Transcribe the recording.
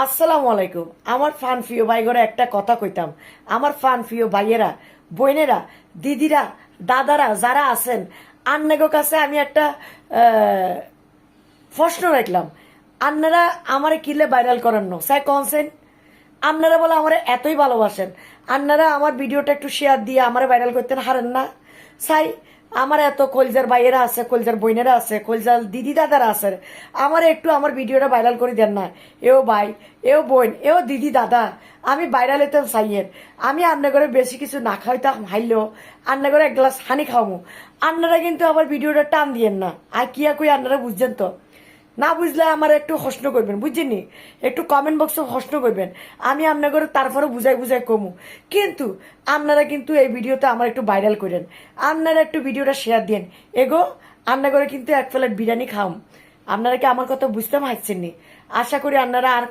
আসসালামু আলাইকুম। আমার ফান প্রিয় ভাইগরা একটা কথা কইতাম। আমার ফান প্রিয় ভাইয়েরা, বোনেরা, দিদিরা, দাদারা যারা আছেন, আন্নাগো কাছে আমি একটা প্রশ্ন রাখলাম। আপনারা আমারে কিলে ভাইরাল করেন না স্যার কনসেন। আপনারা বলে আমার এতই ভালোবাসেন, আপনারা আমার ভিডিওটা একটু শেয়ার দিয়ে আমারে ভাইরাল করতে হারেন না সাই। আমার এত কলজার ভাইয়েরা আছে, কলজার বোনেরা আছে, কলজার দিদি দাদারা আছে, আমার একটু আমার ভিডিওটা ভাইরাল করে দেন না। এও ভাই, এও বোন, এও দিদি দাদা, আমি ভাইরাল হইতাম চাইয়ের। আমি আপনার ঘরে বেশি কিছু না খাইতাম, হাইলেও আপনার ঘরে এক গ্লাস হানি খাওয়ামু। আপনারা কিন্তু আমার ভিডিওটা টান দিয়েন না। আর কিয়া কই আপনারা বুঝছেন তো? না বুঝলে আমার একটু প্রশ্ন করবেন, বুঝছেনি? একটু কমেন্ট বক্সে প্রশ্ন করবেন, আমি আপনাকে তারপরে বুঝাই বুঝাই কমু। কিন্তু আপনারা কিন্তু এই ভিডিওতে আমার একটু ভাইরাল করেন, আপনারা একটু ভিডিওটা শেয়ার দিন। এগো আপনার কিন্তু এক প্লেট বিরিয়ানি খাওম। আপনারা কি আমার কথা বুঝতে পারছেন নি? আশা করি আপনারা আর